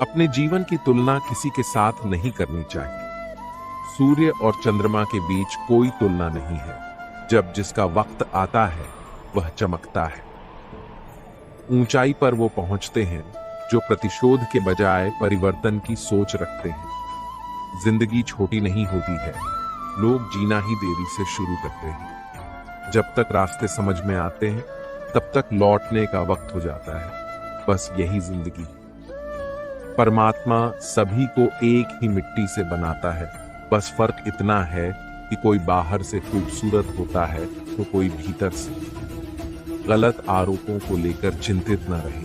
अपने जीवन की तुलना किसी के साथ नहीं करनी चाहिए। सूर्य और चंद्रमा के बीच कोई तुलना नहीं है। जब जिसका वक्त आता है वह चमकता है। ऊंचाई पर वो पहुंचते हैं जो प्रतिशोध के बजाय परिवर्तन की सोच रखते हैं। जिंदगी छोटी नहीं होती है, लोग जीना ही देरी से शुरू करते हैं। जब तक रास्ते समझ में आते हैं तब तक लौटने का वक्त हो जाता है। बस यही जिंदगी। परमात्मा सभी को एक ही मिट्टी से बनाता है। बस फर्क इतना है कि कोई बाहर से खूबसूरत होता है तो कोई भीतर से। गलत आरोपों को लेकर चिंतित न रहे,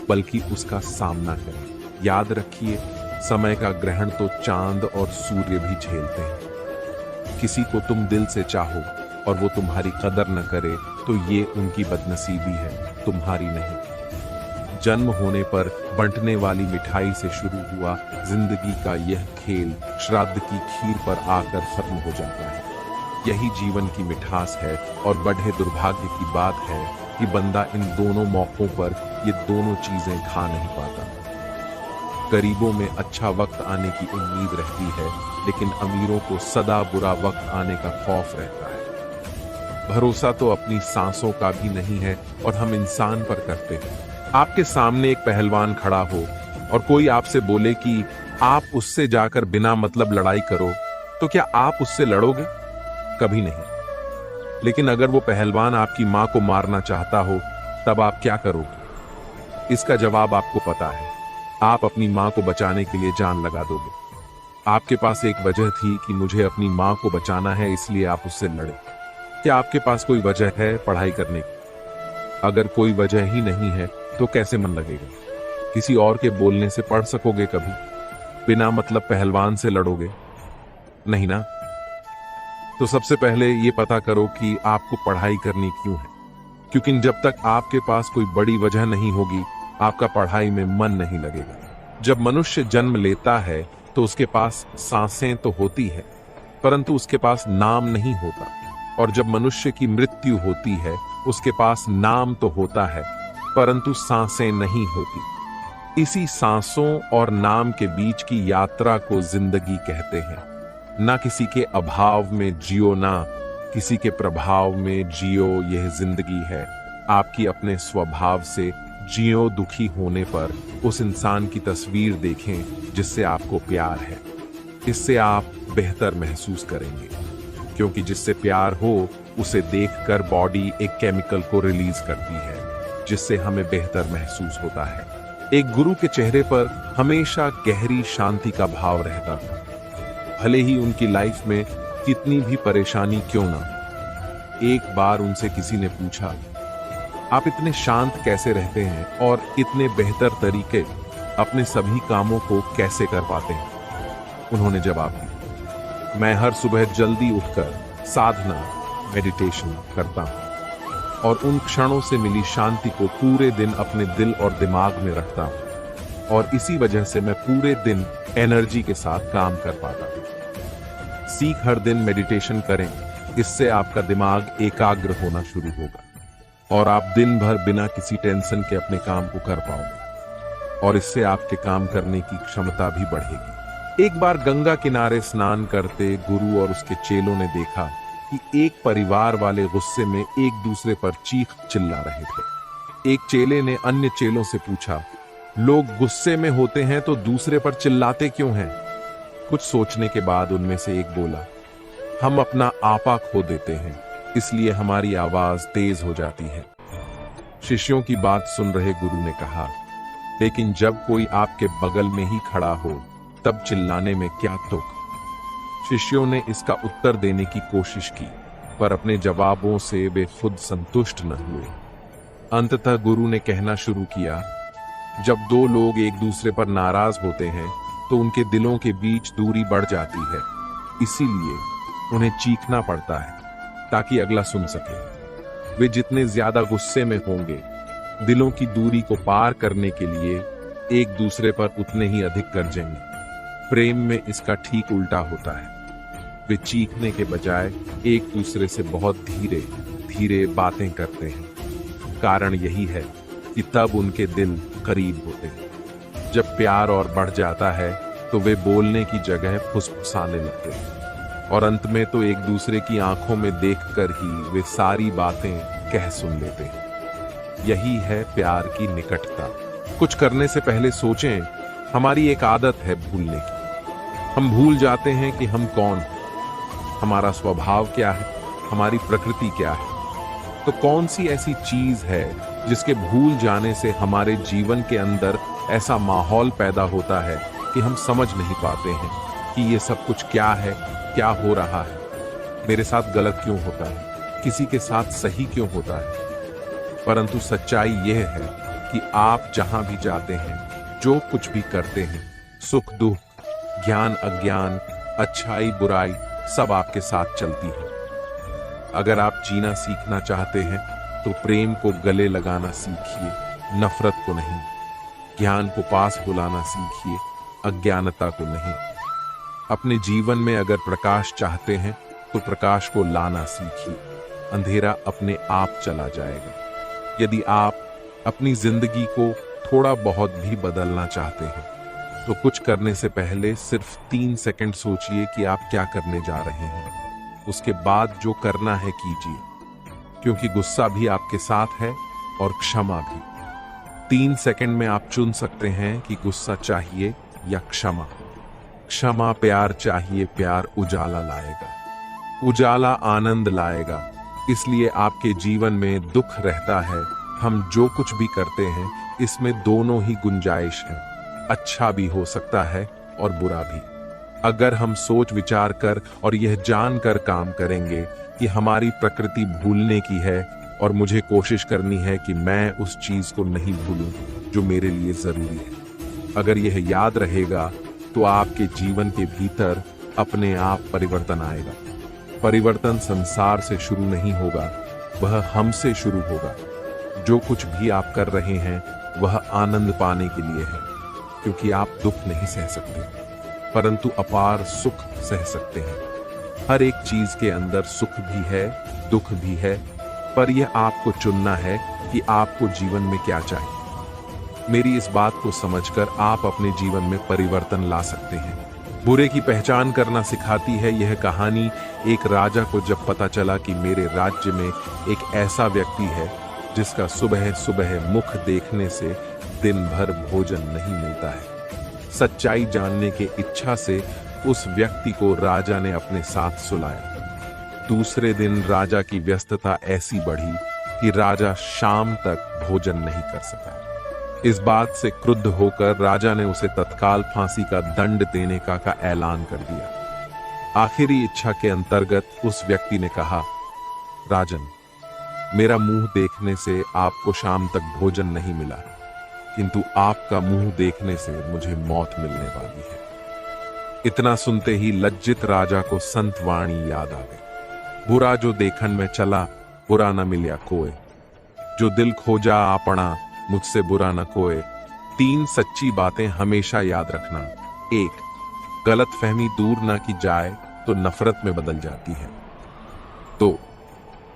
बल्कि उसका सामना करें। याद रखिए, समय का ग्रहण तो चांद और सूर्य भी झेलते हैं। किसी को तुम दिल से चाहो और वो तुम्हारी कदर न करे तो ये उनकी बदनसीबी है, तुम्हारी नहीं। जन्म होने पर बंटने वाली मिठाई से शुरू हुआ जिंदगी का यह खेल श्राद्ध की खीर पर आकर खत्म हो जाता है। यही जीवन की मिठास है और बड़े दुर्भाग्य की बात है कि बंदा इन दोनों मौकों पर ये दोनों चीजें खा नहीं पाता। गरीबों में अच्छा वक्त आने की उम्मीद रहती है, लेकिन अमीरों को सदा बुरा वक्त आने का खौफ रहता है। भरोसा तो अपनी सांसों का भी नहीं है और हम इंसान पर करते हैं। आपके सामने एक पहलवान खड़ा हो और कोई आपसे बोले कि आप उससे जाकर बिना मतलब लड़ाई करो, तो क्या आप उससे लड़ोगे? कभी नहीं। लेकिन अगर वो पहलवान आपकी मां को मारना चाहता हो, तब आप क्या करोगे? इसका जवाब आपको पता है। आप अपनी मां को बचाने के लिए जान लगा दोगे। आपके पास एक वजह थी कि मुझे अपनी मां को बचाना है, इसलिए आप उससे लड़े। क्या आपके पास कोई वजह है पढ़ाई करने की? अगर कोई वजह ही नहीं है तो कैसे मन लगेगा? किसी और के बोलने से पढ़ सकोगे कभी? बिना मतलब पहलवान से लड़ोगे? नहीं ना। तो सबसे पहले ये पता करो कि आपको पढ़ाई करनी क्यों है, क्योंकि जब तक आपके पास कोई बड़ी वजह नहीं होगी, आपका पढ़ाई में मन नहीं लगेगा। जब मनुष्य जन्म लेता है तो उसके पास सांसें तो होती है, परंतु उसके पास नाम नहीं होता। और जब मनुष्य की मृत्यु होती है, उसके पास नाम तो होता है, परंतु सांसें नहीं होती। इसी सांसों और नाम के बीच की यात्रा को जिंदगी कहते हैं। ना किसी के अभाव में जियो, ना किसी के प्रभाव में जियो, यह जिंदगी है। आपकी अपने स्वभाव से जियो। दुखी होने पर उस इंसान की तस्वीर देखें जिससे आपको प्यार है। इससे आप बेहतर महसूस करेंगे, क्योंकि जिससे प्यार हो उसे देखकर बॉडी एक केमिकल को रिलीज करती है, जिससे हमें बेहतर महसूस होता है। एक गुरु के चेहरे पर हमेशा गहरी शांति का भाव रहता था, भले ही उनकी लाइफ में कितनी भी परेशानी क्यों ना। एक बार उनसे किसी ने पूछा, आप इतने शांत कैसे रहते हैं और इतने बेहतर तरीके अपने सभी कामों को कैसे कर पाते हैं? उन्होंने जवाब दिया, मैं हर सुबह जल्दी उठकर साधना, मेडिटेशन करता हूं और उन क्षणों से मिली शांति को पूरे दिन अपने दिल और दिमाग में रखता हूं, और इसी वजह से मैं पूरे दिन एनर्जी के साथ काम कर पाता हूं। सीख हर दिन मेडिटेशन करें, इससे आपका दिमाग एकाग्र होना शुरू होगा और आप दिन भर बिना किसी टेंशन के अपने काम को कर पाओगे, और इससे आपके काम करने की क्षमता भी बढ़ेगी। एक बार गंगा किनारे स्नान करते गुरु और उसके चेलों ने देखा कि एक परिवार वाले गुस्से में एक दूसरे पर चीख चिल्ला रहे थे। एक चेले ने अन्य चेलों से पूछा, लोग गुस्से में होते हैं तो दूसरे पर चिल्लाते क्यों हैं? कुछ सोचने के बाद उनमें से एक बोला, हम अपना आपा खो देते हैं, इसलिए हमारी आवाज तेज हो जाती है। शिष्यों की बात सुन रहे गुरु ने कहा, लेकिन जब कोई आपके बगल में ही खड़ा हो तब चिल्लाने में क्या तुक? शिष्यों ने इसका उत्तर देने की कोशिश की, पर अपने जवाबों से वे खुद संतुष्ट न हुए। अंततः गुरु ने कहना शुरू किया, जब दो लोग एक दूसरे पर नाराज होते हैं तो उनके दिलों के बीच दूरी बढ़ जाती है, इसीलिए उन्हें चीखना पड़ता है ताकि अगला सुन सके। वे जितने ज्यादा गुस्से में होंगे, दिलों की दूरी को पार करने के लिए एक दूसरे पर उतने ही अधिक गरजेंगे। प्रेम में इसका ठीक उल्टा होता है। वे चीखने के बजाय एक दूसरे से बहुत धीरे धीरे बातें करते हैं। कारण यही है कि तब उनके दिल करीब होते हैं। जब प्यार और बढ़ जाता है तो वे बोलने की जगह फुसफुसाने लगते हैं और अंत में तो एक दूसरे की आंखों में देखकर ही वे सारी बातें कह सुन लेते हैं। यही है प्यार की निकटता। कुछ करने से पहले सोचें। हमारी एक आदत है भूलने की। हम भूल जाते हैं कि हम कौन हैं, हमारा स्वभाव क्या है, हमारी प्रकृति क्या है। तो कौन सी ऐसी चीज है जिसके भूल जाने से हमारे जीवन के अंदर ऐसा माहौल पैदा होता है कि हम समझ नहीं पाते हैं कि ये सब कुछ क्या है, क्या हो रहा है, मेरे साथ गलत क्यों होता है, किसी के साथ सही क्यों होता है। परंतु सच्चाई यह है कि आप जहां भी जाते हैं, जो कुछ भी करते हैं, सुख दुख, ज्ञान अज्ञान, अच्छाई बुराई, सब आपके साथ चलती है। अगर आप जीना सीखना चाहते हैं तो प्रेम को गले लगाना सीखिए, नफरत को नहीं। ज्ञान को पास बुलाना सीखिए, अज्ञानता को नहीं। अपने जीवन में अगर प्रकाश चाहते हैं तो प्रकाश को लाना सीखिए, अंधेरा अपने आप चला जाएगा। यदि आप अपनी जिंदगी को थोड़ा बहुत भी बदलना चाहते हैं तो कुछ करने से पहले सिर्फ 3 सेकंड सोचिए कि आप क्या करने जा रहे हैं। उसके बाद जो करना है कीजिए, क्योंकि गुस्सा भी आपके साथ है और क्षमा भी। 3 सेकंड में आप चुन सकते हैं कि गुस्सा चाहिए या क्षमा। क्षमा प्यार चाहिए, प्यार उजाला लाएगा, उजाला आनंद लाएगा। इसलिए आपके जीवन में दुख रहता है। हम जो कुछ भी करते हैं इसमें दोनों ही गुंजाइश है, अच्छा भी हो सकता है और बुरा भी। अगर हम सोच विचार कर और यह जानकर काम करेंगे कि हमारी प्रकृति भूलने की है और मुझे कोशिश करनी है कि मैं उस चीज को नहीं भूलूं जो मेरे लिए जरूरी है, अगर यह याद रहेगा तो आपके जीवन के भीतर अपने आप परिवर्तन आएगा। परिवर्तन संसार से शुरू नहीं होगा, वह हमसे शुरू होगा। जो कुछ भी आप कर रहे हैं वह आनंद पाने के लिए है, क्योंकि आप दुख नहीं सह सकते परंतु अपार सुख सह सकते हैं। हर एक चीज के अंदर सुख भी है, दुख भी है, पर यह आपको चुनना है कि आपको जीवन में क्या चाहिए। मेरी इस बात को समझकर आप अपने जीवन में परिवर्तन ला सकते हैं। बुरे की पहचान करना सिखाती है यह कहानी एक राजा को जब पता चला कि मेरे राज्य में एक ऐसा व्यक्ति है जिसका सुबह सुबह मुख देखने से दिन भर भोजन नहीं मिलता है। सच्चाई जानने के इच्छा से उस व्यक्ति को राजा ने अपने साथ सुलाया। दूसरे दिन राजा की व्यस्तता ऐसी बढ़ी कि राजा शाम तक भोजन नहीं कर सका। इस बात से क्रुद्ध होकर राजा ने उसे तत्काल फांसी का दंड देने का ऐलान कर दिया। आखिरी इच्छा के अंतर्गत उस व्यक्ति ने कहा, राजन, मेरा मुंह देखने से आपको शाम तक भोजन नहीं मिला, किंतु आपका मुंह देखने से मुझे मौत मिलने वाली है। इतना सुनते ही लज्जित राजा को संत वाणी याद आ गई, बुरा जो देखन में चला, बुरा न मिल्या कोय, जो दिल खोजा आपना, मुझसे बुरा न कोय। 3 सच्ची बातें हमेशा याद रखना। 1, गलतफहमी दूर न की जाए तो नफरत में बदल जाती है। 2,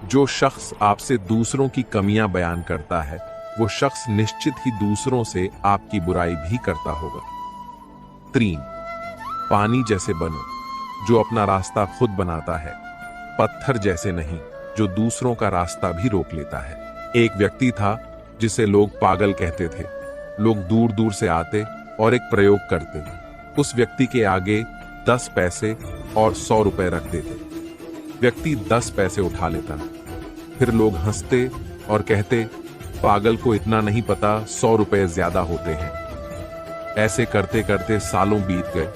जो शख्स आपसे दूसरों की कमियां बयान करता है वो शख्स निश्चित ही दूसरों से आपकी बुराई भी करता होगा। 3, पानी जैसे बनो, जो अपना रास्ता खुद बनाता है, पत्थर जैसे नहीं, जो दूसरों का रास्ता भी रोक लेता है। एक व्यक्ति था जिसे लोग पागल कहते थे। लोग दूर दूर से आते और एक प्रयोग करते। उस व्यक्ति के आगे 10 पैसे और 100 रुपए रख देते। व्यक्ति 10 पैसे उठा लेता, फिर लोग हंसते और कहते, पागल को इतना नहीं पता, 100 रुपए ज्यादा होते हैं। ऐसे करते करते सालों बीत गए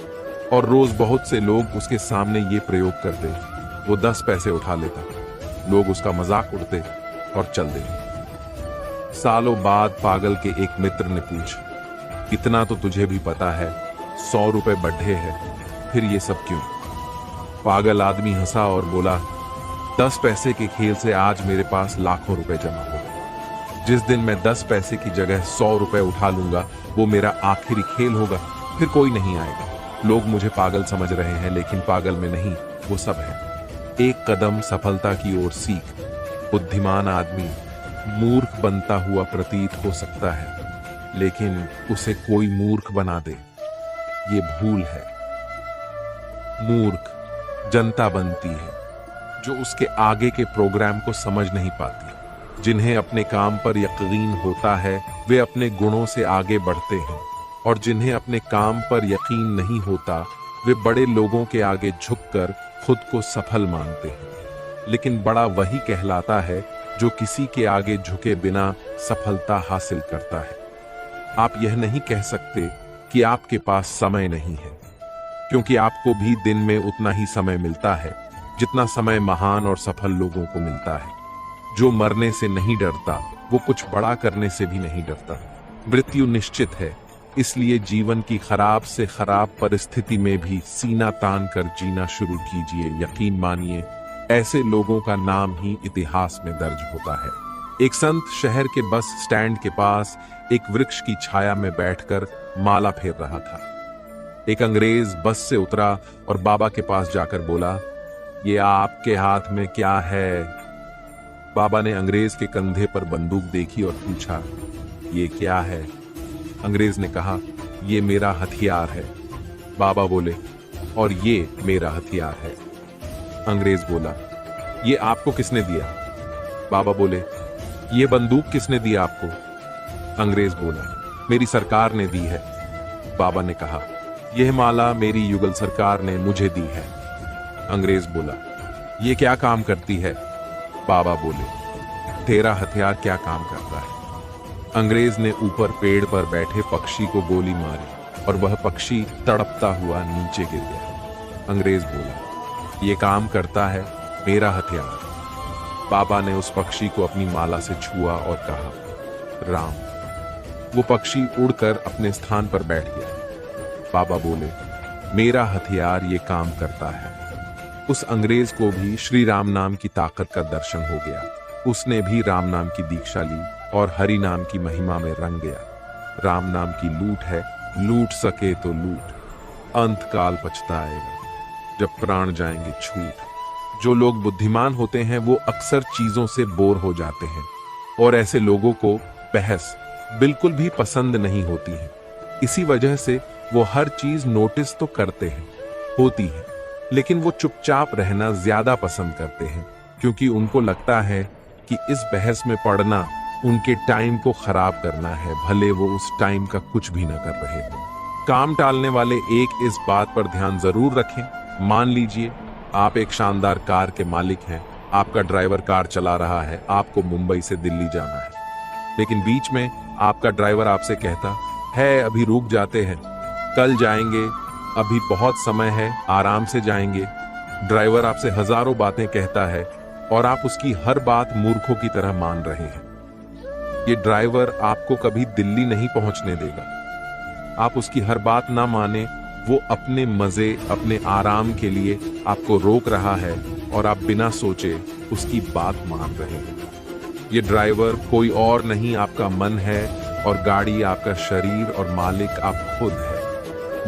और रोज बहुत से लोग उसके सामने ये प्रयोग करते। वो 10 पैसे उठा लेता, लोग उसका मजाक उड़ते और चल देते। सालों बाद पागल के एक मित्र ने पूछा, इतना तो तुझे भी पता है, 100 रुपए बढ़े हैं, फिर ये सब क्यों? पागल आदमी हंसा और बोला, 10 पैसे के खेल से आज मेरे पास लाखों रुपए जमा हो गए। जिस दिन मैं 10 पैसे की जगह 100 रुपए उठा लूंगा वो मेरा आखिरी खेल होगा, फिर कोई नहीं आएगा। लोग मुझे पागल समझ रहे हैं, लेकिन पागल में नहीं, वो सब है। एक कदम सफलता की ओर सीख। बुद्धिमान आदमी मूर्ख बनता हुआ प्रतीत हो सकता है, लेकिन उसे कोई मूर्ख बना दे, ये भूल है। मूर्ख जनता बनती है जो उसके आगे के प्रोग्राम को समझ नहीं पाती। जिन्हें अपने काम पर यकीन होता है वे अपने गुणों से आगे बढ़ते हैं, और जिन्हें अपने काम पर यकीन नहीं होता वे बड़े लोगों के आगे झुककर खुद को सफल मानते हैं। लेकिन बड़ा वही कहलाता है जो किसी के आगे झुके बिना सफलता हासिल करता है। आप यह नहीं कह सकते कि आपके पास समय नहीं है, क्योंकि आपको भी दिन में उतना ही समय मिलता है जितना समय महान और सफल लोगों को मिलता है। जो मरने से नहीं डरता वो कुछ बड़ा करने से भी नहीं डरता। मृत्यु निश्चित है, इसलिए जीवन की खराब से खराब परिस्थिति में भी सीना तान कर जीना शुरू कीजिए। यकीन मानिए, ऐसे लोगों का नाम ही इतिहास में दर्ज होता है। एक संत शहर के बस स्टैंड के पास एक वृक्ष की छाया में बैठकर माला फेर रहा था। एक अंग्रेज बस से उतरा और बाबा के पास जाकर बोला, ये आपके हाथ में क्या है? बाबा ने अंग्रेज के कंधे पर बंदूक देखी और पूछा, ये क्या है? अंग्रेज ने कहा, ये मेरा हथियार है। बाबा बोले, और ये मेरा हथियार है। अंग्रेज बोला, ये आपको किसने दिया? बाबा बोले, ये बंदूक किसने दी आपको? अंग्रेज बोला, मेरी सरकार ने दी है। बाबा ने कहा, यह माला मेरी युगल सरकार ने मुझे दी है। अंग्रेज बोला, ये क्या काम करती है? बाबा बोले, तेरा हथियार क्या काम करता है? अंग्रेज ने ऊपर पेड़ पर बैठे पक्षी को गोली मारी और वह पक्षी तड़पता हुआ नीचे गिर गया। अंग्रेज बोला, ये काम करता है मेरा हथियार। बाबा ने उस पक्षी को अपनी माला से छुआ और कहा, राम। वो पक्षी उड़कर अपने स्थान पर बैठ गया। बाबा बोले, मेरा हथियार ये काम करता है। उस अंग्रेज को भी श्री राम नाम की ताकत का दर्शन हो गया। उसने भी राम नाम की दीक्षा ली और हरि नाम की महिमा में रंग गया। राम नाम की लूट है, लूट सके तो लूट, अंत काल पछताएगा जब प्राण जाएंगे छूट। जो लोग बुद्धिमान होते हैं वो अक्सर चीजों से बोर हो जाते हैं, और ऐसे लोगों को बहस बिल्कुल भी पसंद नहीं होती है। इसी वजह से वो हर चीज नोटिस तो करते हैं, होती है, लेकिन वो चुपचाप रहना ज्यादा पसंद करते हैं, क्योंकि उनको लगता है कि इस बहस में पड़ना उनके टाइम को खराब करना है, भले वो उस टाइम का कुछ भी ना कर रहे हो। काम टालने वाले एक इस बात पर ध्यान जरूर रखें। मान लीजिए आप एक शानदार कार के मालिक हैं, आपका ड्राइवर कार चला रहा है, आपको मुंबई से दिल्ली जाना है, लेकिन बीच में आपका ड्राइवर आपसे कहता है, अभी रुक जाते हैं, कल जाएंगे, अभी बहुत समय है, आराम से जाएंगे। ड्राइवर आपसे हजारों बातें कहता है और आप उसकी हर बात मूर्खों की तरह मान रहे हैं। ये ड्राइवर आपको कभी दिल्ली नहीं पहुंचने देगा। आप उसकी हर बात ना माने, वो अपने मजे, अपने आराम के लिए आपको रोक रहा है और आप बिना सोचे उसकी बात मान रहे हैं। ये ड्राइवर कोई और नहीं आपका मन है, और गाड़ी आपका शरीर, और मालिक आप खुद है।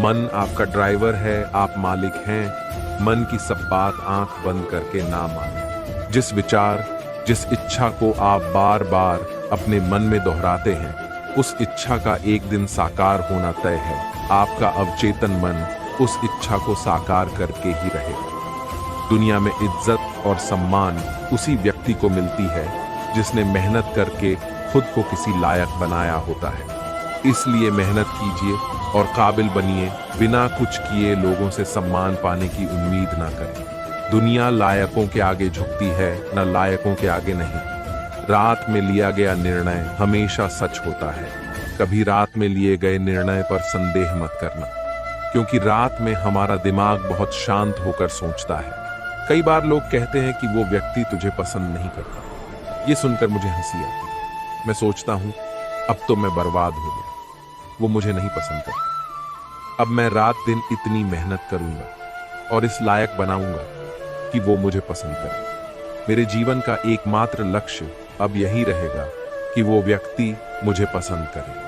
मन आपका ड्राइवर है, आप मालिक हैं। मन की सब बात आंख बंद करके ना माने। जिस विचार, जिस इच्छा को आप बार बार अपने मन में दोहराते हैं, उस इच्छा का एक दिन साकार होना तय है। आपका अवचेतन मन उस इच्छा को साकार करके ही रहेगा। दुनिया में इज्जत और सम्मान उसी व्यक्ति को मिलती है जिसने मेहनत करके खुद को किसी लायक बनाया होता है। इसलिए मेहनत कीजिए और काबिल बनिए। बिना कुछ किए लोगों से सम्मान पाने की उम्मीद ना करें। दुनिया लायकों के आगे झुकती है, न लायकों के आगे नहीं। रात में लिया गया निर्णय हमेशा सच होता है। कभी रात में लिए गए निर्णय पर संदेह मत करना, क्योंकि रात में हमारा दिमाग बहुत शांत होकर सोचता है। कई बार लोग कहते हैं कि वो व्यक्ति तुझे पसंद नहीं करता। ये सुनकर मुझे हंसी आती। मैं सोचता हूं, अब तो मैं बर्बाद हो गया, वो मुझे नहीं पसंद करता। अब मैं रात दिन इतनी मेहनत करूंगा और इस लायक बनाऊंगा कि वो मुझे पसंद करे। मेरे जीवन का एकमात्र लक्ष्य अब यही रहेगा कि वो व्यक्ति मुझे पसंद करे।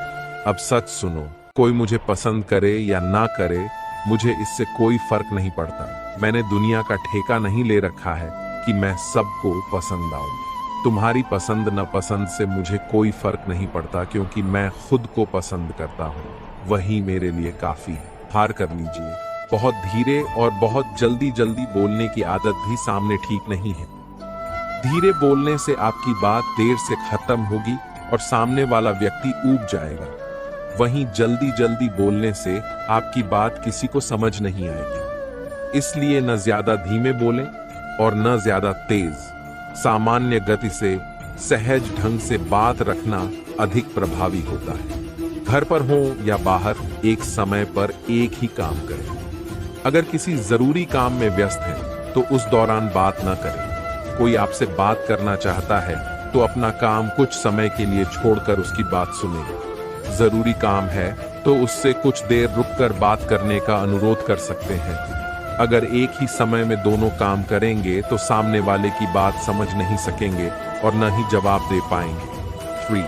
अब सच सुनो, कोई मुझे पसंद करे या ना करे, मुझे इससे कोई फर्क नहीं पड़ता। मैंने दुनिया का ठेका नहीं ले रखा है कि मैं सबको पसंद आऊं। तुम्हारी पसंद न पसंद से मुझे कोई फर्क नहीं पड़ता, क्योंकि मैं खुद को पसंद करता हूँ, वही मेरे लिए काफी है। हार कर लीजिए। बहुत धीरे और बहुत जल्दी जल्दी बोलने की आदत भी सामने ठीक नहीं है। धीरे बोलने से आपकी बात देर से खत्म होगी और सामने वाला व्यक्ति ऊब जाएगा। वहीं जल्दी जल्दी बोलने से आपकी बात किसी को समझ नहीं आएगी। इसलिए न ज्यादा धीमे बोलें और न ज्यादा तेज। सामान्य गति से सहज ढंग से बात रखना अधिक प्रभावी होता है। घर पर हो या बाहर, एक समय पर एक ही काम करें। अगर किसी जरूरी काम में व्यस्त हैं, तो उस दौरान बात न करें। कोई आपसे बात करना चाहता है तो अपना काम कुछ समय के लिए छोड़कर उसकी बात सुनें। जरूरी काम है तो उससे कुछ देर रुककर बात करने का अनुरोध कर सकते हैं। अगर एक ही समय में दोनों काम करेंगे तो सामने वाले की बात समझ नहीं सकेंगे और न ही जवाब दे पाएंगे। 3.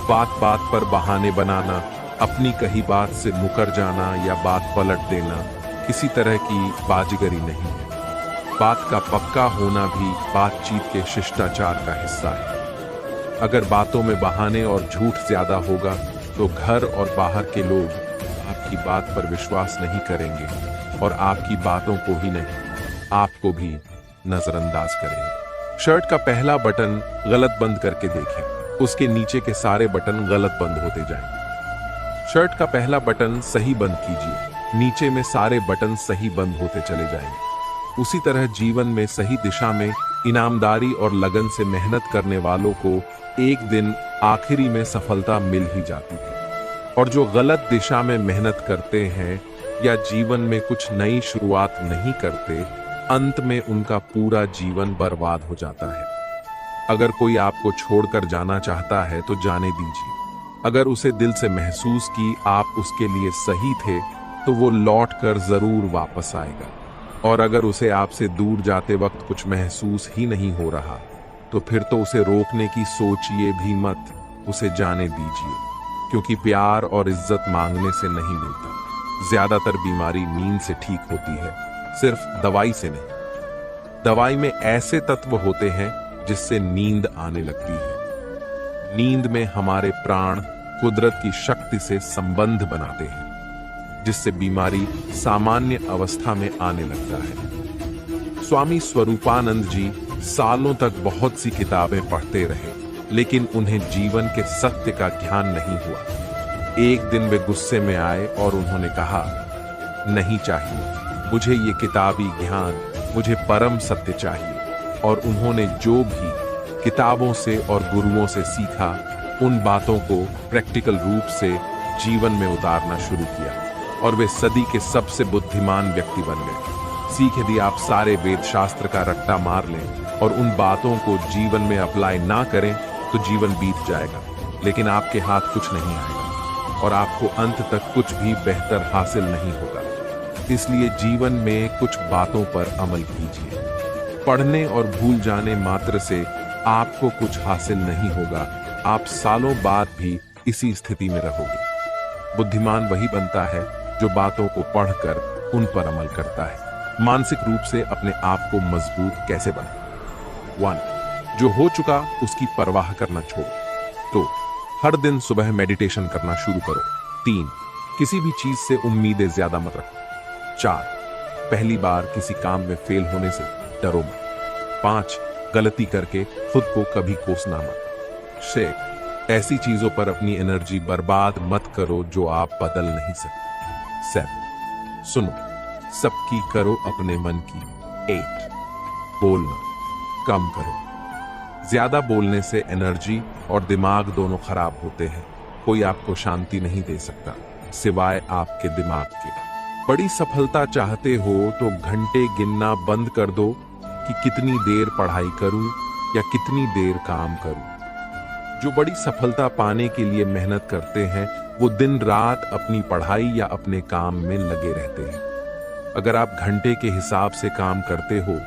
बात बात पर बहाने बनाना, अपनी कही बात से मुकर जाना या बात पलट देना किसी तरह की बाजीगरी नहीं है। बात का पक्का होना भी बातचीत के शिष्टाचार का हिस्सा है। अगर बातों में बहाने और झूठ ज्यादा होगा तो घर और बाहर के लोग आपकी बात पर विश्वास नहीं करेंगे और आपकी बातों को ही नहीं, आपको भी नजरअंदाज करेंगे। शर्ट का पहला बटन गलत बंद करके देखें, उसके नीचे के सारे बटन गलत बंद होते जाएं। शर्ट का पहला बटन सही बंद कीजिए, नीचे में सारे बटन सही बंद होते चले जाएंगे। उसी तरह जीवन में सही दिशा में ईमानदारी और लगन से मेहनत करने वालों को एक दिन आखिरी में सफलता मिल ही जाती है। और जो गलत दिशा में मेहनत करते हैं या जीवन में कुछ नई शुरुआत नहीं करते, अंत में उनका पूरा जीवन बर्बाद हो जाता है। अगर कोई आपको छोड़कर जाना चाहता है तो जाने दीजिए। अगर उसे दिल से महसूस की आप उसके लिए सही थे तो वो लौट कर जरूर वापस आएगा। और अगर उसे आपसे दूर जाते वक्त कुछ महसूस ही नहीं हो रहा तो फिर तो उसे रोकने की सोचिए भी मत, उसे जाने दीजिए। क्योंकि प्यार और इज्जत मांगने से नहीं मिलता। ज्यादातर बीमारी नींद से ठीक होती है, सिर्फ दवाई से नहीं। दवाई में ऐसे तत्व होते हैं जिससे नींद आने लगती है। नींद में हमारे प्राण कुदरत की शक्ति से संबंध बनाते हैं, जिससे बीमारी सामान्य अवस्था में आने लगता है। स्वामी स्वरूपानंद जी सालों तक बहुत सी किताबें पढ़ते रहे, लेकिन उन्हें जीवन के सत्य का ज्ञान नहीं हुआ। एक दिन वे गुस्से में आए और उन्होंने कहा, नहीं चाहिए मुझे ये किताबी ज्ञान, मुझे परम सत्य चाहिए। और उन्होंने जो भी किताबों से और गुरुओं से सीखा, उन बातों को प्रैक्टिकल रूप से जीवन में उतारना शुरू किया और वे सदी के सबसे बुद्धिमान व्यक्ति बन गए। सीख यदि आप सारे वेद शास्त्र का रट्टा मार लें और उन बातों को जीवन में अप्लाई ना करें तो जीवन बीत जाएगा, लेकिन आपके हाथ कुछ नहीं आएगा और आपको अंत तक कुछ भी बेहतर हासिल नहीं होगा। इसलिए जीवन में कुछ बातों पर अमल कीजिए। पढ़ने और भूल जाने मात्र से आपको कुछ हासिल नहीं होगा, आप सालों बाद भी इसी स्थिति में रहोगे। बुद्धिमान वही बनता है जो बातों को पढ़कर उन पर अमल करता है। मानसिक रूप से अपने आप को मजबूत कैसे बनाएं? 1. जो हो चुका उसकी परवाह करना छोड़ो। 2. हर दिन सुबह मेडिटेशन करना शुरू करो। 3. किसी भी चीज से उम्मीदें ज्यादा मत रखो। 4. पहली बार किसी काम में फेल होने से डरो मत। 5. गलती करके खुद को कभी कोसना मत। 6. ऐसी चीजों पर अपनी एनर्जी बर्बाद मत करो जो आप बदल नहीं सकते। 7. सुनो, सबकी करो अपने मन की। 8. बोलना कम करो। ज्यादा बोलने से एनर्जी और दिमाग दोनों खराब होते हैं। कोई आपको शांति नहीं दे सकता सिवाय आपके दिमाग के। बड़ी सफलता चाहते हो तो घंटे गिनना बंद कर दो कि कितनी देर पढ़ाई करूं या कितनी देर काम करूं। जो बड़ी सफलता पाने के लिए मेहनत करते हैं वो दिन रात अपनी पढ़ाई या अपने काम में लगे रहते हैं। अगर आप घंटे के हिसाब से काम करते हो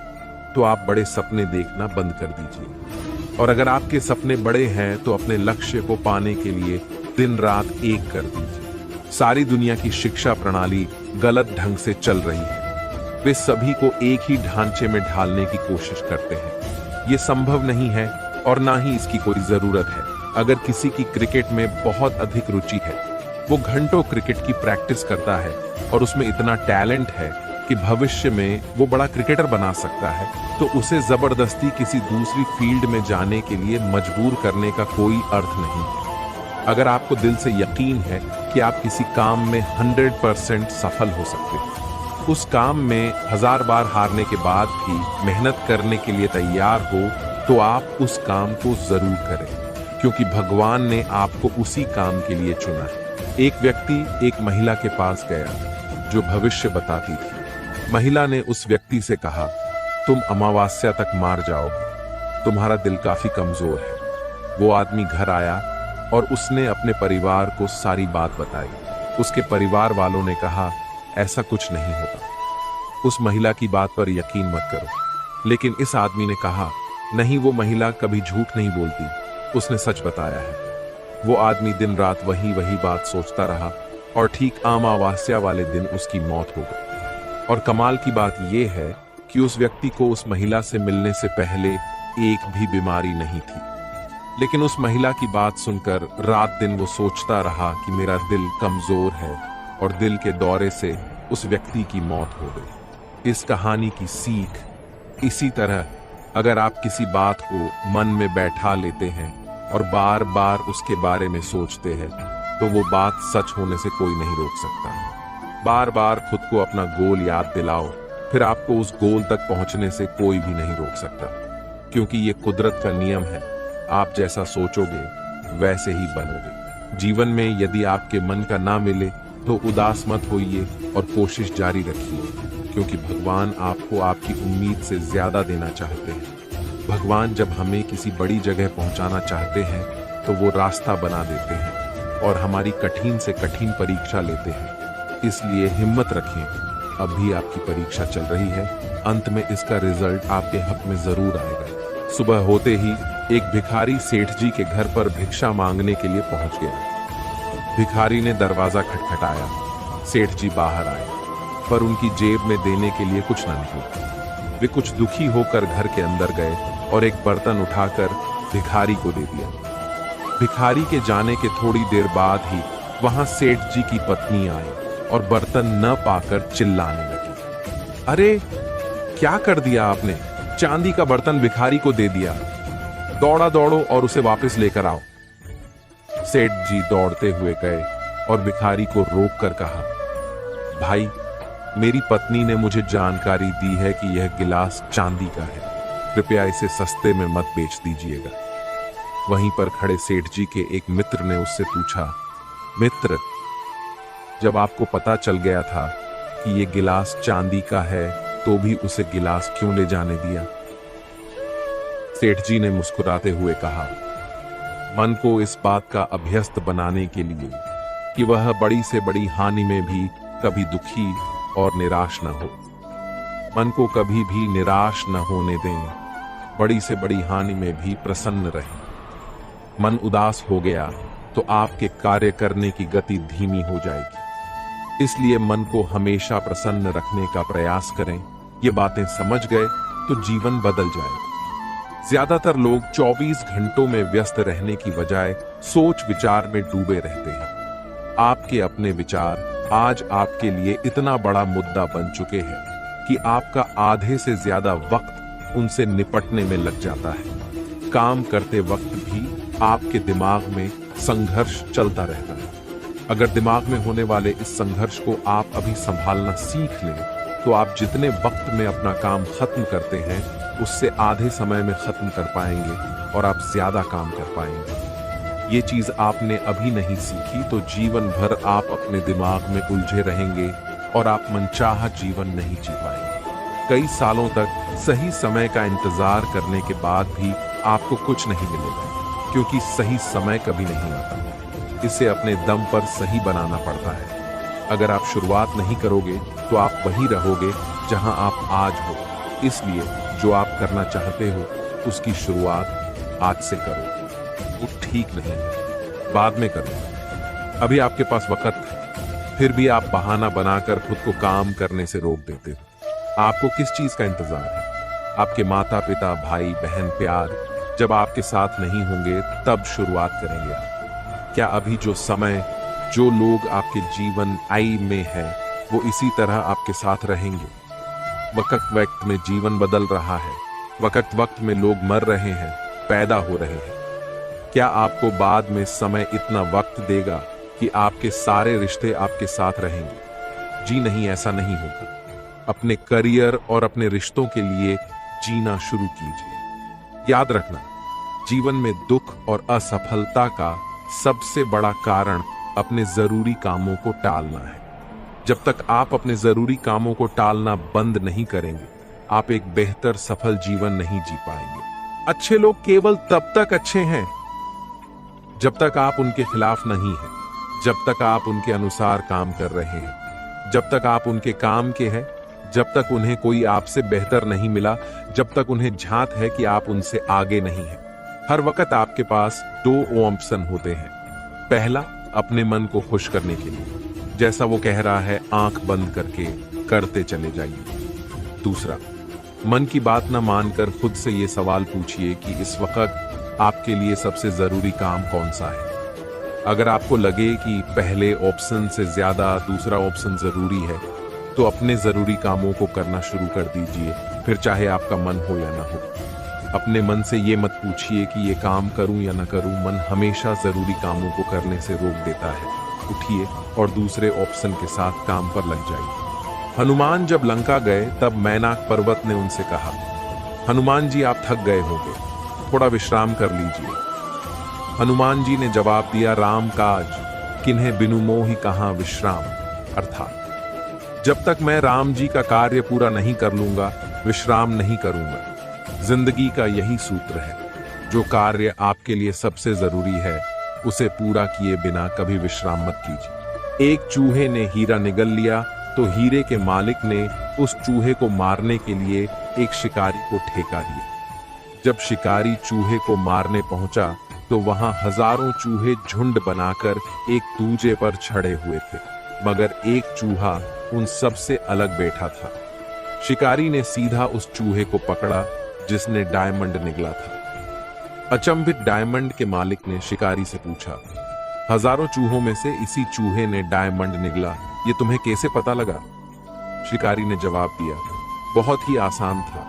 तो आप बड़े सपने देखना बंद कर दीजिए। और अगर आपके सपने बड़े हैं तो अपने लक्ष्य को पाने के लिए दिन रात एक कर दीजिए। सारी दुनिया की शिक्षा प्रणाली गलत ढंग से चल रही है। वे सभी को एक ही ढांचे में ढालने की कोशिश करते हैं। ये संभव नहीं है और ना ही इसकी कोई जरूरत है। अगर किसी की क्रिकेट में बहुत अधिक रुचि है, वो घंटों क्रिकेट की प्रैक्टिस करता है और उसमें इतना टैलेंट है कि भविष्य में वो बड़ा क्रिकेटर बना सकता है, तो उसे जबरदस्ती किसी दूसरी फील्ड में जाने के लिए मजबूर करने का कोई अर्थ नहीं है। अगर आपको दिल से यकीन है कि आप किसी काम में 100% सफल हो सकते हैं, उस काम में 1000 बार हारने के बाद भी मेहनत करने के लिए तैयार हो, तो आप उस काम को जरूर करें, क्योंकि भगवान ने आपको उसी काम के लिए चुना है। एक व्यक्ति एक महिला के पास गया जो भविष्य बताती थी। महिला ने उस व्यक्ति से कहा, तुम अमावस्या तक मार जाओगे, तुम्हारा दिल काफी कमजोर है। वो आदमी घर आया और उसने अपने परिवार को सारी बात बताई। उसके परिवार वालों ने कहा, ऐसा कुछ नहीं होता, उस महिला की बात पर यकीन मत करो। लेकिन इस आदमी ने कहा, नहीं, वो महिला कभी झूठ नहीं बोलती, उसने सच बताया है। वो आदमी दिन रात वही बात सोचता रहा और ठीक अमावस्या वाले दिन उसकी मौत हो गई। और कमाल की बात यह है कि उस व्यक्ति को उस महिला से मिलने से पहले एक भी बीमारी नहीं थी। लेकिन उस महिला की बात सुनकर रात दिन वो सोचता रहा कि मेरा दिल कमजोर है, और दिल के दौरे से उस व्यक्ति की मौत हो गई। इस कहानी की सीख इसी तरह, अगर आप किसी बात को मन में बैठा लेते हैं और बार बार उसके बारे में सोचते हैं, तो वो बात सच होने से कोई नहीं रोक सकता। बार बार खुद को अपना गोल याद दिलाओ, फिर आपको उस गोल तक पहुंचने से कोई भी नहीं रोक सकता, क्योंकि ये कुदरत का नियम है। आप जैसा सोचोगे वैसे ही बनोगे। जीवन में यदि आपके मन का ना मिले तो उदास मत होइए और कोशिश जारी रखिए, क्योंकि भगवान आपको आपकी उम्मीद से ज्यादा देना चाहते हैं। भगवान जब हमें किसी बड़ी जगह पहुंचाना चाहते हैं तो वो रास्ता बना देते हैं और हमारी कठिन से कठिन परीक्षा लेते हैं। इसलिए हिम्मत रखें, अब भी आपकी परीक्षा चल रही है, अंत में इसका रिजल्ट आपके हक में जरूर आएगा। सुबह होते ही एक भिखारी सेठ जी के घर पर भिक्षा मांगने के लिए पहुंच गया। भिखारी ने दरवाजा खटखटाया। सेठ जी बाहर आए, पर उनकी जेब में देने के लिए कुछ न निकला। वे कुछ दुखी होकर घर के अंदर गए और एक बर्तन उठाकर भिखारी को दे दिया। भिखारी के जाने के थोड़ी देर बाद ही वहां सेठ जी की पत्नी आई और बर्तन न पाकर चिल्लाने लगी, अरे क्या कर दिया आपने, चांदी का बर्तन भिखारी को दे दिया, दौड़ो और उसे वापस लेकर आओ। सेठ जी दौड़ते हुए गए और भिखारी को रोक कर कहा, भाई, मेरी पत्नी ने मुझे जानकारी दी है कि यह गिलास चांदी का है, कृपया इसे सस्ते में मत बेच दीजिएगा। वहीं पर खड़े सेठ जी के एक मित्र ने उससे पूछा, मित्र, जब आपको पता चल गया था कि यह गिलास चांदी का है, तो भी उसे गिलास क्यों ले जाने दिया? सेठ जी ने मुस्कुराते हुए कहा, मन को इस बात का अभ्यस्त बनाने के लिए कि वह बड़ी से बड़ी हानि में भी कभी दुखी और निराश न हो। मन को कभी भी निराश न होने दें, बड़ी से बड़ी हानि में भी प्रसन्न रहें। मन उदास हो गया तो आपके कार्य करने की गति धीमी हो जाएगी। इसलिए मन को हमेशा प्रसन्न रखने का प्रयास करें। ये बातें समझ गए तो जीवन बदल जाएगा। ज्यादातर लोग 24 घंटों में व्यस्त रहने की बजाय सोच विचार में डूबे रहते हैं। आपके अपने विचार आज आपके लिए इतना बड़ा मुद्दा बन चुके हैं कि आपका आधे से ज्यादा वक्त उनसे निपटने में लग जाता है। काम करते वक्त भी आपके दिमाग में संघर्ष चलता रहता है। अगर दिमाग में होने वाले इस संघर्ष को आप अभी संभालना सीख लें, तो आप जितने वक्त में अपना काम खत्म करते हैं, उससे आधे समय में खत्म कर पाएंगे और आप ज्यादा काम कर पाएंगे। ये चीज आपने अभी नहीं सीखी तो जीवन भर आप अपने दिमाग में उलझे रहेंगे और आप मनचाहा जीवन नहीं जी पाएंगे। कई सालों तक सही समय का इंतजार करने के बाद भी आपको कुछ नहीं मिलेगा, क्योंकि सही समय कभी नहीं आता। इसे अपने दम पर सही बनाना पड़ता है। अगर आप शुरुआत नहीं करोगे तो आप वहीं रहोगे जहां आप आज हो। इसलिए जो आप करना चाहते हो उसकी शुरुआत आज से करो। वो ठीक नहीं है, बाद में करो। अभी आपके पास वक्त है, फिर भी आप बहाना बनाकर खुद को काम करने से रोक देते हो। आपको किस चीज का इंतजार है? आपके माता पिता, भाई बहन, प्यार? जब आपके साथ नहीं होंगे तब शुरुआत करेंगे आप। क्या अभी जो समय, जो लोग आपके जीवन आई में है, वो इसी तरह आपके साथ रहेंगे? वक्त वक्त में जीवन बदल रहा है, वक्त वक्त में लोग मर रहे हैं, पैदा हो रहे हैं। क्या आपको बाद में समय इतना वक्त देगा कि आपके सारे रिश्ते आपके साथ रहेंगे? जी नहीं, ऐसा नहीं होगा। अपने करियर और अपने रिश्तों के लिए जीना शुरू कीजिए। याद रखना, जीवन में दुख और असफलता का सबसे बड़ा कारण अपने जरूरी कामों को टालना है। जब तक आप अपने जरूरी कामों को टालना बंद नहीं करेंगे, आप एक बेहतर सफल जीवन नहीं जी पाएंगे। अच्छे लोग केवल तब तक अच्छे हैं जब तक आप उनके खिलाफ नहीं हैं, जब तक आप उनके अनुसार काम कर रहे हैं, जब तक आप उनके काम के हैं, जब तक उन्हें कोई आपसे बेहतर नहीं मिला, जब तक उन्हें झांत है कि आप उनसे आगे नहीं हैं। हर वक्त आपके पास दो ऑप्शन होते हैं। पहला, अपने मन को खुश करने के लिए, जैसा वो कह रहा है आंख बंद करके करते चले जाइए। दूसरा, मन की बात ना मानकर खुद से ये सवाल पूछिए कि इस वक्त आपके लिए सबसे जरूरी काम कौन सा है। अगर आपको लगे कि पहले ऑप्शन से ज्यादा दूसरा ऑप्शन जरूरी है, तो अपने जरूरी कामों को करना शुरू कर दीजिए, फिर चाहे आपका मन हो या ना हो। अपने मन से ये मत पूछिए कि ये काम करूं या ना करूं। मन हमेशा जरूरी कामों को करने से रोक देता है। उठिए और दूसरे ऑप्शन के साथ काम पर लग जाइए। हनुमान जब लंका गए तब मैनाक पर्वत ने उनसे कहा, हनुमान जी आप थक गए होंगे, थोड़ा विश्राम कर लीजिए। हनुमान जी ने जवाब दिया, राम काज किन्हें बिनु मोहि कहां विश्राम। अर्थात जब तक मैं राम जी का कार्य पूरा नहीं कर लूंगा, विश्राम नहीं करूंगा। जिंदगी का यही सूत्र है, जो कार्य आपके लिए सबसे जरूरी है उसे पूरा किए बिना कभी विश्राम मत कीजिए। एक चूहे ने हीरा निगल लिया तो हीरे के मालिक ने उस चूहे को मारने के लिए एक शिकारी को ठेका दिया। जब शिकारी चूहे को मारने पहुंचा तो वहां हजारों चूहे झुंड बनाकर एक दूजे पर चढ़े हुए थे, मगर एक चूहा उन सब से अलग बैठा था। शिकारी ने सीधा उस चूहे को पकड़ा जिसने डायमंड निगला था। अचंभित डायमंड के मालिक ने शिकारी से पूछा, हजारों चूहों में से इसी चूहे ने डायमंड निगला, ये तुम्हें कैसे पता लगा? शिकारी ने जवाब दिया, बहुत ही आसान था।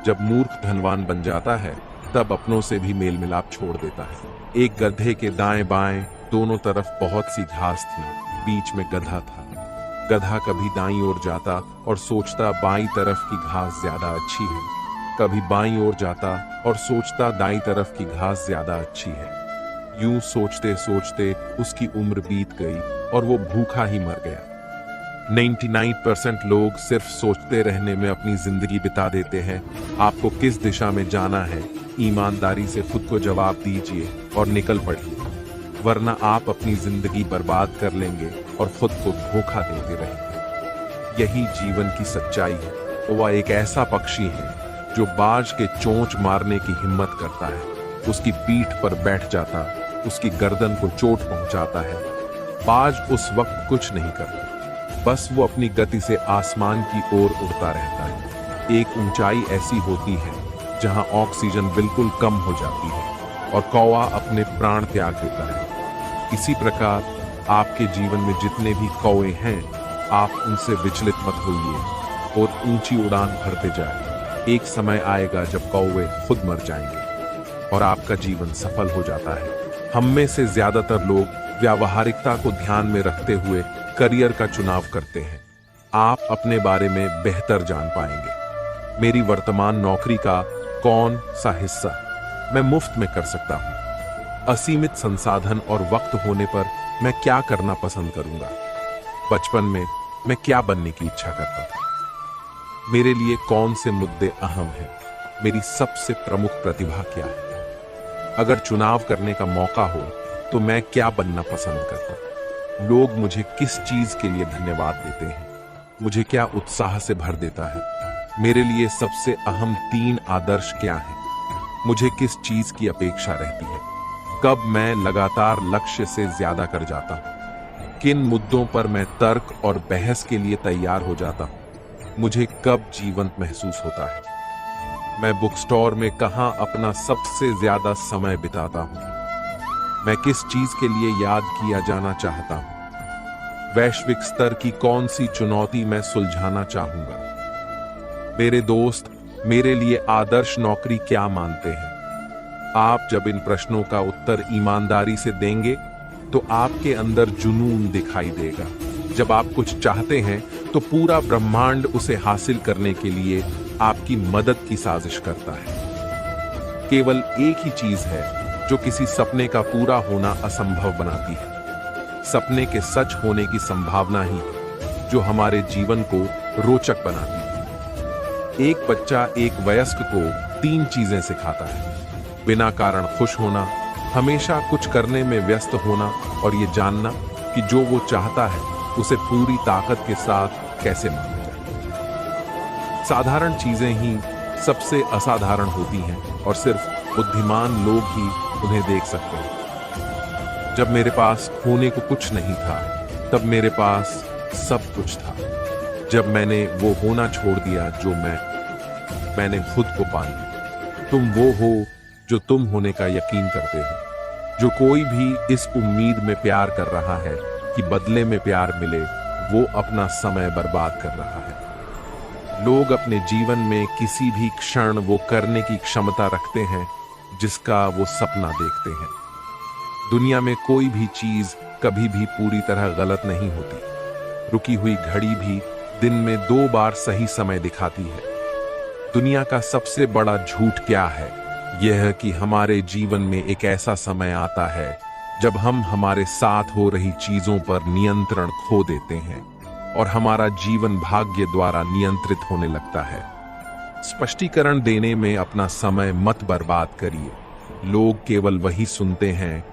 जब मूर्ख धनवान बन जाता है तब अपनों से भी मेल मिलाप छोड़ देता है। एक गधे के दाएं बाएं दोनों तरफ बहुत सी घास थी, बीच में गधा था। गधा कभी दाईं ओर जाता और सोचता बाईं तरफ की घास ज्यादा अच्छी है, कभी बाईं ओर जाता और सोचता दाईं तरफ की घास ज्यादा अच्छी है। यूं सोचते सोचते उसकी उम्र बीत गई और वो भूखा ही मर गया। 99% लोग सिर्फ सोचते रहने में अपनी जिंदगी बिता देते हैं। आपको किस दिशा में जाना है, ईमानदारी से खुद को जवाब दीजिए और निकल पड़िए, वरना आप अपनी जिंदगी बर्बाद कर लेंगे और खुद को धोखा देते रहेंगे। यही जीवन की सच्चाई है। वह एक ऐसा पक्षी है जो बाज के चोंच मारने की हिम्मत करता है, उसकी पीठ पर बैठ जाता, उसकी गर्दन को चोट पहुंचाता है। बाज उस वक्त कुछ नहीं करता, बस वो अपनी गति से आसमान की ओर उड़ता रहता है। एक ऊंचाई ऐसी होती है जहां ऑक्सीजन बिल्कुल कम हो जाती है और कौवा अपने प्राण त्याग देता है। इसी प्रकार आपके जीवन में जितने भी कौवे हैं, आप उनसे विचलित मत होइए और ऊंची उड़ान भरते जाएं। एक समय आएगा जब कौवे खुद मर जाएंगे और आपका जीवन सफल हो जाता है। हम में से ज्यादातर लोग व्यावहारिकता को ध्यान में रखते हुए करियर का चुनाव करते हैं। आप अपने बारे में बेहतर जान पाएंगे। मेरी वर्तमान नौकरी का कौन सा हिस्सा मैं मुफ्त में कर सकता हूं? असीमित संसाधन और वक्त होने पर मैं क्या करना पसंद करूंगा? बचपन में मैं क्या बनने की इच्छा करता था? मेरे लिए कौन से मुद्दे अहम हैं? मेरी सबसे प्रमुख प्रतिभा क्या है? अगर चुनाव करने का मौका हो तो मैं क्या बनना पसंद करता? लोग मुझे किस चीज के लिए धन्यवाद देते हैं? मुझे क्या उत्साह से भर देता है? मेरे लिए सबसे अहम 3 आदर्श क्या हैं? मुझे किस चीज की अपेक्षा रहती है? कब मैं लगातार लक्ष्य से ज्यादा कर जाता हूं? किन मुद्दों पर मैं तर्क और बहस के लिए तैयार हो जाता हूं? मुझे कब जीवंत महसूस होता है? मैं बुक स्टोर में कहाँ अपना सबसे ज्यादा समय बिताता हूँ, मैं किस चीज के लिए याद किया जाना चाहता हूँ, वैश्विक स्तर की कौन सी चुनौती मैं सुलझाना चाहूंगा, मेरे दोस्त मेरे लिए आदर्श नौकरी क्या मानते हैं। आप जब इन प्रश्नों का उत्तर ईमानदारी से देंगे तो आपके अंदर जुनून दिखाई देगा। जब आप कुछ चाहते हैं तो पूरा ब्रह्मांड उसे हासिल करने के लिए आपकी मदद की साजिश करता है। केवल एक ही चीज है जो किसी सपने का पूरा होना असंभव बनाती है, सपने के सच होने की संभावना ही जो हमारे जीवन को रोचक बनाती है। एक बच्चा एक वयस्क को 3 चीजें सिखाता है: बिना कारण खुश होना, हमेशा कुछ करने में व्यस्त होना और ये जानना कि जो वो चाहता है उसे पूरी ताकत के साथ कैसे माना जाए। साधारण चीजें ही सबसे असाधारण होती हैं और सिर्फ बुद्धिमान लोग ही उन्हें देख सकते हैं। जब मेरे पास खोने को कुछ नहीं था, तब मेरे पास सब कुछ था। जब मैंने वो होना छोड़ दिया जो मैंने खुद को पा लिया। तुम वो हो जो तुम होने का यकीन करते हो। जो कोई भी इस उम्मीद में प्यार कर रहा है कि बदले में प्यार मिले, वो अपना समय बर्बाद कर रहा है। लोग अपने जीवन में किसी भी क्षण वो करने की क्षमता रखते हैं जिसका वो सपना देखते हैं। दुनिया में कोई भी चीज कभी भी पूरी तरह गलत नहीं होती। रुकी हुई घड़ी भी दिन में 2 बार सही समय दिखाती है। दुनिया का सबसे बड़ा झूठ क्या है? यह है कि हमारे जीवन में एक ऐसा समय आता है जब हम हमारे साथ हो रही चीजों पर नियंत्रण खो देते हैं और हमारा जीवन भाग्य द्वारा नियंत्रित होने लगता है। स्पष्टीकरण देने में अपना समय मत बर्बाद करिए। लोग केवल वही सुनते हैं